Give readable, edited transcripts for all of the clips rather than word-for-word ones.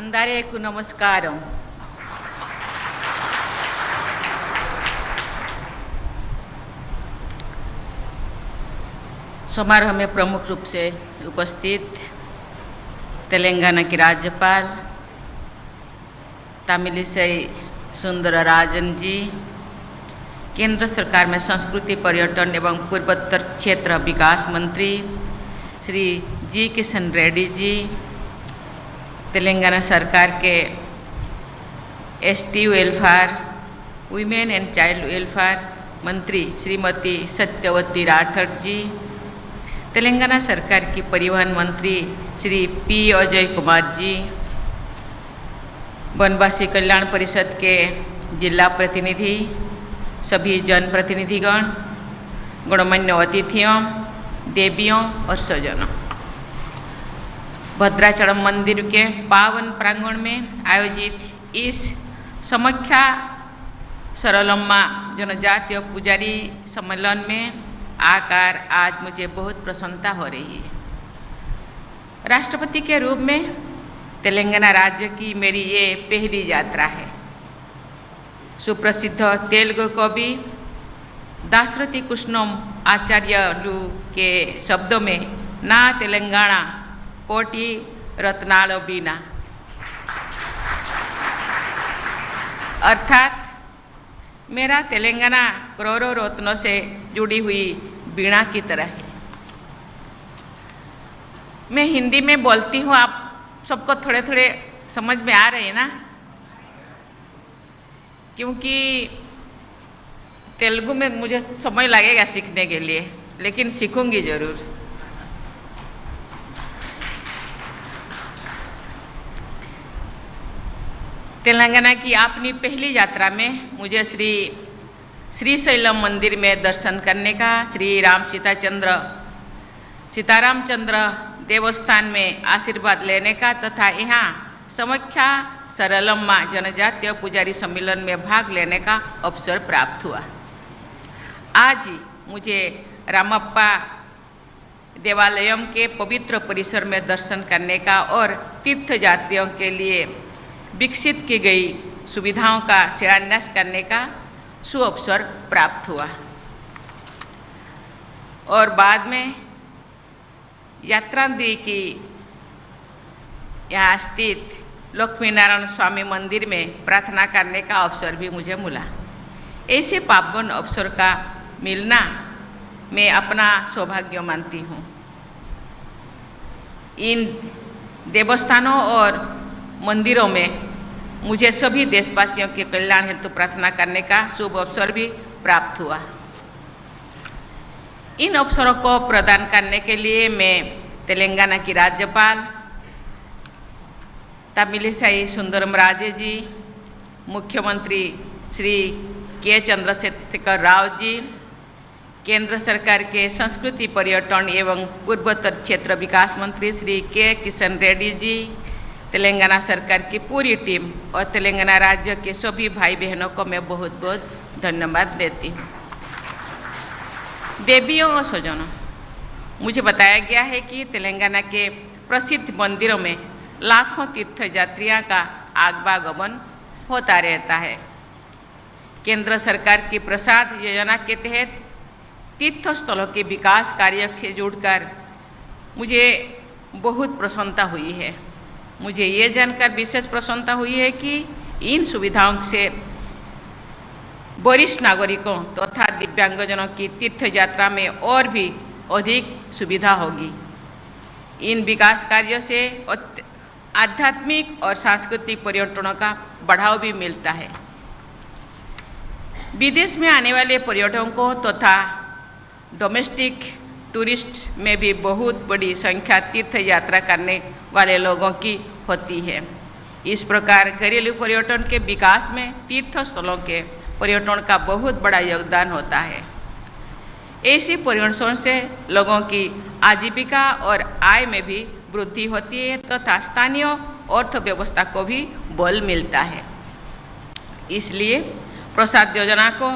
అందరికీ नमस्कारम। समारोह में प्रमुख रूप से उपस्थित तेलंगाना की राज्यपाल तमिलिसई सुंदरराजन जी, केंद्र सरकार में संस्कृति पर्यटन एवं पूर्वोत्तर क्षेत्र विकास मंत्री श्री जी किशन रेड्डी जी, तेलंगाना सरकार के ST welfare, women and child welfare मंत्री श्रीमती सत्यवती राठौर जी, तेलंगाना सरकार की परिवहन मंत्री श्री पी अजय कुमार जी, वनवासी कल्याण परिषद के जिला प्रतिनिधि, सभी जनप्रतिनिधिगण, गणमान्य अतिथियों, देवियों और स्वजनों, भद्राचलम मंदिर के पावन प्रांगण में आयोजित इस समख्या सरलम्मा जनजातीय पुजारी सम्मेलन में आकर आज मुझे बहुत प्रसन्नता हो रही है। राष्ट्रपति के रूप में तेलंगाना राज्य की मेरी ये पहली यात्रा है। सुप्रसिद्ध तेलुगु कवि दाशरथी कृष्णम आचार्यलु के शब्दों में ना तेलंगाना कोटि रत्नाल बीना, अर्थात मेरा तेलंगाना करोड़ों रत्नों से जुड़ी हुई बीणा की तरह है। मैं हिंदी में बोलती हूँ, आप सबको थोड़े थोड़े समझ में आ रहे हैं ना? क्योंकि तेलुगु में मुझे समय लगेगा सीखने के लिए, लेकिन सीखूंगी जरूर। तेलंगाना की अपनी पहली यात्रा में मुझे श्रीशैलम मंदिर में दर्शन करने का, श्री सीतारामचंद्र देवस्थान में आशीर्वाद लेने का तथा यहाँ समख्या सरलम्मा जनजातीय पुजारी सम्मेलन में भाग लेने का अवसर प्राप्त हुआ। आज ही मुझे रामप्पा देवालयम के पवित्र परिसर में दर्शन करने का और तीर्थयात्रियों के लिए विकसित की गई सुविधाओं का शिलान्यास करने का सुअवसर प्राप्त हुआ और बाद में यात्रांतरी की यहाँ स्थित लक्ष्मी नारायण स्वामी मंदिर में प्रार्थना करने का अवसर भी मुझे मिला। ऐसे पावन अवसर का मिलना मैं अपना सौभाग्य मानती हूँ। इन देवस्थानों और मंदिरों में मुझे सभी देशवासियों के कल्याण हेतु प्रार्थना करने का शुभ अवसर भी प्राप्त हुआ। इन अवसरों को प्रदान करने के लिए मैं तेलंगाना की राज्यपाल तमिलिसाई सुंदरराजन जी, मुख्यमंत्री श्री के चंद्रशेखर राव जी, केंद्र सरकार के संस्कृति पर्यटन एवं पूर्वोत्तर क्षेत्र विकास मंत्री श्री के किशन रेड्डी जी, तेलंगाना सरकार की पूरी टीम और तेलंगाना राज्य के सभी भाई बहनों को मैं बहुत बहुत धन्यवाद देती हूँ। देवियों और स्वजनों, मुझे बताया गया है कि तेलंगाना के प्रसिद्ध मंदिरों में लाखों तीर्थयात्रियों का आगमन होता रहता है। केंद्र सरकार की प्रसाद योजना के तहत तीर्थ स्थलों के विकास कार्य से जुड़कर मुझे बहुत प्रसन्नता हुई है। मुझे ये जानकर विशेष प्रसन्नता हुई है कि इन सुविधाओं से वरिष्ठ नागरिकों तथा दिव्यांगजनों की तीर्थ यात्रा में और भी अधिक सुविधा होगी। इन विकास कार्यों से आध्यात्मिक और सांस्कृतिक पर्यटनों का बढ़ावा भी मिलता है। विदेश में आने वाले पर्यटकों तथा डोमेस्टिक टूरिस्ट में भी बहुत बड़ी संख्या तीर्थ यात्रा करने वाले लोगों की होती है। इस प्रकार घरेलू पर्यटन के विकास में तीर्थ स्थलों के पर्यटन का बहुत बड़ा योगदान होता है। ऐसे पर्यटन से लोगों की आजीविका और आय में भी वृद्धि होती है तथा स्थानीय अर्थव्यवस्था को भी बल मिलता है। इसलिए प्रसाद योजना को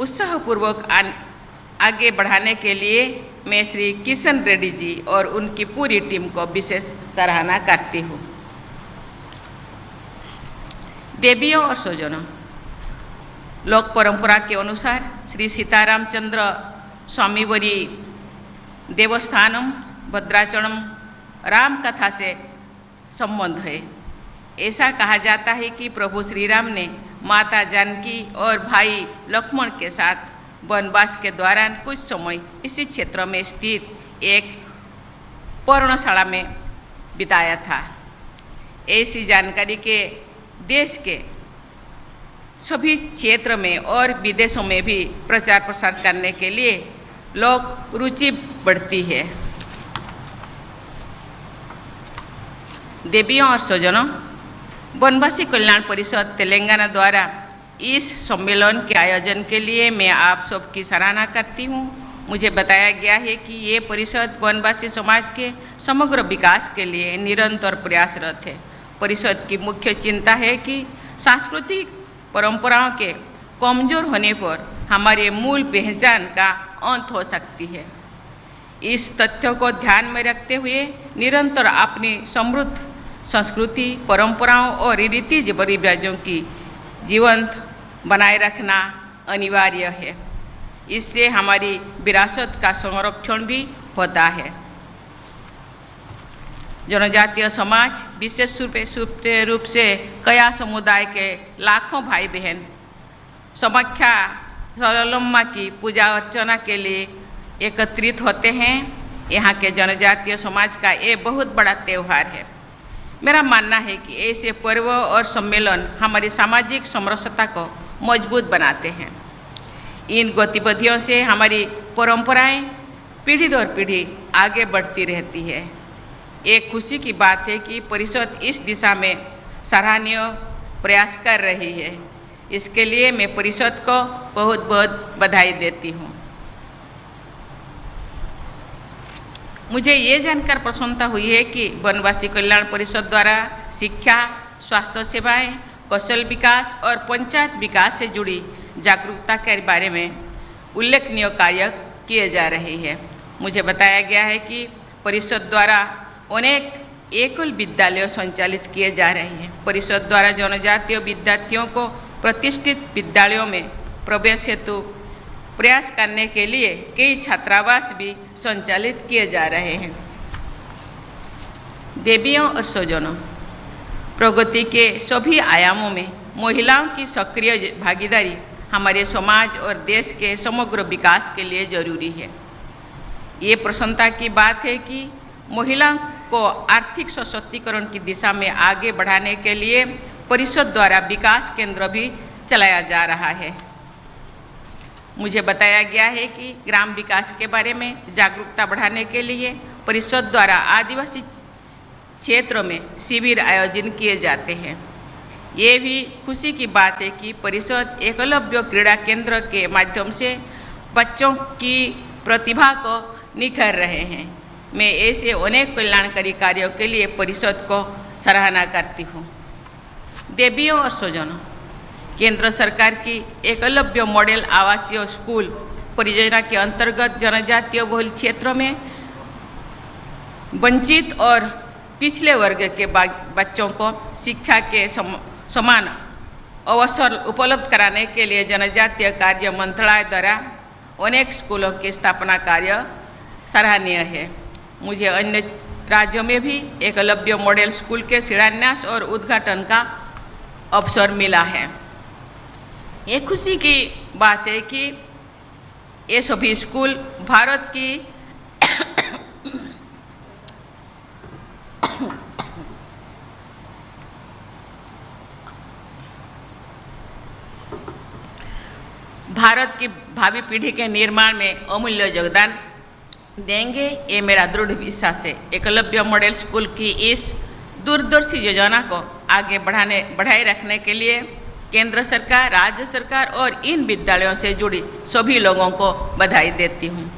उत्साहपूर्वक आगे बढ़ाने के लिए मैं श्री किशन रेड्डी जी और उनकी पूरी टीम को विशेष सराहना करती हूँ। देवियों और स्वजनों, लोक परंपरा के अनुसार श्री सीतारामचंद्र स्वामीवरी देवस्थानम भद्राचलम राम कथा से संबंध है। ऐसा कहा जाता है कि प्रभु श्री राम ने माता जानकी और भाई लक्ष्मण के साथ वनवास के दौरान कुछ समय इसी क्षेत्र में स्थित एक पर्णशाला में बिताया था। ऐसी जानकारी के देश के सभी क्षेत्र में और विदेशों में भी प्रचार प्रसार करने के लिए लोग रुचि बढ़ती है। देवियों और स्वजनों, वनवासी कल्याण परिषद तेलंगाना द्वारा इस सम्मेलन के आयोजन के लिए मैं आप सबकी सराहना करती हूँ। मुझे बताया गया है कि ये परिषद वनवासी समाज के समग्र विकास के लिए निरंतर प्रयासरत है। परिषद की मुख्य चिंता है कि सांस्कृतिक परंपराओं के कमजोर होने पर हमारे मूल पहचान का अंत हो सकती है। इस तथ्य को ध्यान में रखते हुए निरंतर अपनी समृद्ध संस्कृति, परंपराओं और रीति रिवाजों की जीवंत बनाए रखना अनिवार्य है। इससे हमारी विरासत का संरक्षण भी होता है। जनजातीय समाज विशेष रूप से कया समुदाय के लाखों भाई बहन समाख्या सरलम्मा की पूजा अर्चना के लिए एकत्रित होते हैं। यहाँ के जनजातीय समाज का ये बहुत बड़ा त्यौहार है। मेरा मानना है कि ऐसे पर्व और सम्मेलन हमारी सामाजिक समरसता को मजबूत बनाते हैं। इन गतिविधियों से हमारी परंपराएं पीढ़ी दर पीढ़ी आगे बढ़ती रहती है। एक खुशी की बात है कि परिषद इस दिशा में सराहनीय प्रयास कर रही है। इसके लिए मैं परिषद को बहुत बहुत बधाई देती हूँ। मुझे ये जानकर प्रसन्नता हुई है कि वनवासी कल्याण परिषद द्वारा शिक्षा, स्वास्थ्य सेवाएं, कौशल विकास और पंचायत विकास से जुड़ी जागरूकता के बारे में उल्लेखनीय कार्य किए जा रहे हैं। मुझे बताया गया है कि परिषद द्वारा अनेक एकल विद्यालय संचालित किए जा रहे हैं। परिषद द्वारा जनजातीय विद्यार्थियों को प्रतिष्ठित विद्यालयों में प्रवेश हेतु प्रयास करने के लिए कई छात्रावास भी संचालित किए जा रहे हैं। देवियों और स्वजनों, प्रगति के सभी आयामों में महिलाओं की सक्रिय भागीदारी हमारे समाज और देश के समग्र विकास के लिए जरूरी है। ये प्रसन्नता की बात है कि महिलाओं को आर्थिक सशक्तिकरण की दिशा में आगे बढ़ाने के लिए परिषद द्वारा विकास केंद्र भी चलाया जा रहा है। मुझे बताया गया है कि ग्राम विकास के बारे में जागरूकता बढ़ाने के लिए परिषद द्वारा आदिवासी क्षेत्रों में शिविर आयोजन किए जाते हैं। ये भी खुशी की बात है कि परिषद एकलव्य क्रीड़ा केंद्र के माध्यम से बच्चों की प्रतिभा को निखर रहे हैं। मैं ऐसे अनेक कल्याणकारी कार्यों के लिए परिषद को सराहना करती हूँ। देवियों और स्वजनों, केंद्र सरकार की एकलव्य मॉडल आवासीय स्कूल परियोजना के अंतर्गत जनजातीय बहुल क्षेत्रों में वंचित और पिछले वर्ग के बच्चों को शिक्षा के समान अवसर उपलब्ध कराने के लिए जनजातीय कार्य मंत्रालय द्वारा अनेक स्कूलों की स्थापना कार्य सराहनीय है। मुझे अन्य राज्यों में भी एकलव्य मॉडल स्कूल के शिलान्यास और उद्घाटन का अवसर मिला है। ये खुशी की बात है कि ये सभी स्कूल भारत की भारत की भावी पीढ़ी के निर्माण में अमूल्य योगदान देंगे। ये मेरा दृढ़ विश्वास है। एकलव्य मॉडल स्कूल की इस दूरदर्शी योजना को आगे बढ़ाए रखने के लिए केंद्र सरकार, राज्य सरकार और इन विद्यालयों से जुड़ी सभी लोगों को बधाई देती हूँ।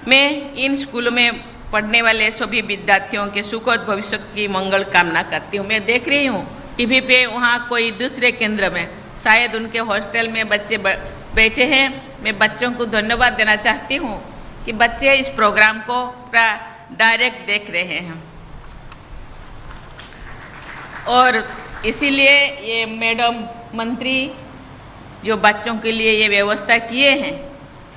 मैं इन स्कूलों में पढ़ने वाले सभी विद्यार्थियों के सुखद भविष्य की मंगल कामना करती हूँ। मैं देख रही हूँ टीवी पे वहाँ कोई दूसरे केंद्र में शायद उनके हॉस्टल में बच्चे बैठे हैं। मैं बच्चों को धन्यवाद देना चाहती हूँ कि बच्चे इस प्रोग्राम को डायरेक्ट देख रहे हैं। और इसीलिए ये मैडम मंत्री जो बच्चों के लिए ये व्यवस्था किए हैं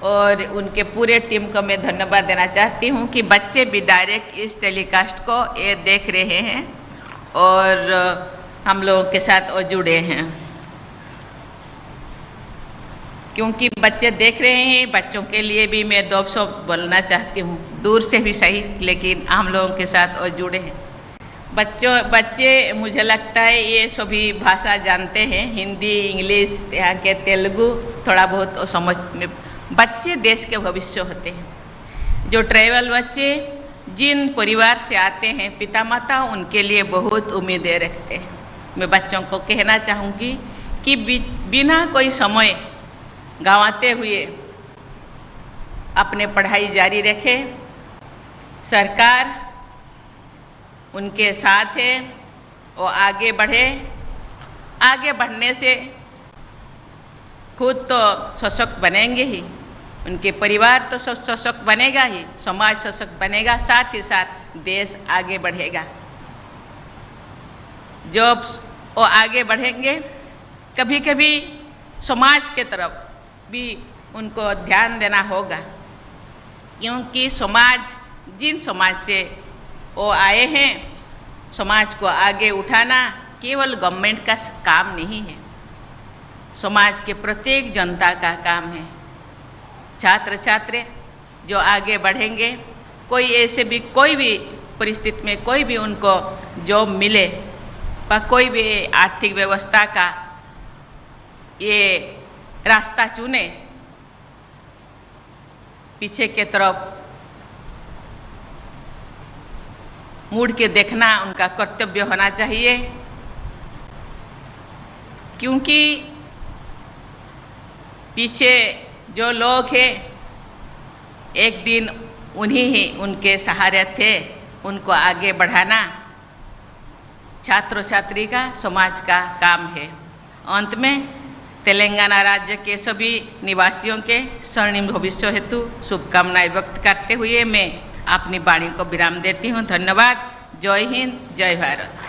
और उनके पूरे टीम को मैं धन्यवाद देना चाहती हूँ कि बच्चे भी डायरेक्ट इस टेलीकास्ट को ये देख रहे हैं और हम लोगों के साथ और जुड़े हैं, क्योंकि बच्चे देख रहे हैं। बच्चों के लिए भी मैं 2 शब्द बोलना चाहती हूँ, दूर से भी सही, लेकिन हम लोगों के साथ और जुड़े हैं। बच्चे मुझे लगता है ये सभी भाषा जानते हैं, हिंदी, इंग्लिश, यहाँ के तेलुगु थोड़ा बहुत और समझ में। बच्चे देश के भविष्य होते हैं। जो ट्राइबल बच्चे जिन परिवार से आते हैं पिता माता, उनके लिए बहुत उम्मीदें रखते हैं। मैं बच्चों को कहना चाहूँगी कि बिना कोई समय गंवाते हुए अपने पढ़ाई जारी रखें। सरकार उनके साथ है, वो आगे बढ़े। आगे बढ़ने से खुद तो सशक्त बनेंगे ही, उनके परिवार तो सशक्त बनेगा ही, समाज सशक्त बनेगा, साथ ही साथ देश आगे बढ़ेगा। जब वो आगे बढ़ेंगे, कभी कभी समाज के तरफ भी उनको ध्यान देना होगा, क्योंकि जिन समाज से वो आए हैं, समाज को आगे उठाना केवल गवर्नमेंट का काम नहीं है, समाज के प्रत्येक जनता का काम है। छात्र छात्री जो आगे बढ़ेंगे, कोई भी परिस्थिति में कोई भी उनको जॉब मिले, पर कोई भी आर्थिक व्यवस्था का ये रास्ता चुने, पीछे के तरफ मुड़ के देखना उनका कर्तव्य होना चाहिए, क्योंकि पीछे जो लोग हैं एक दिन उन्हीं ही उनके सहारे थे। उनको आगे बढ़ाना छात्र छात्री का, समाज का काम है। अंत में तेलंगाना राज्य के सभी निवासियों के स्वर्णिम भविष्य हेतु शुभकामनाएं व्यक्त करते हुए मैं अपनी वाणी को विराम देती हूँ। धन्यवाद। जय हिंद, जय भारत।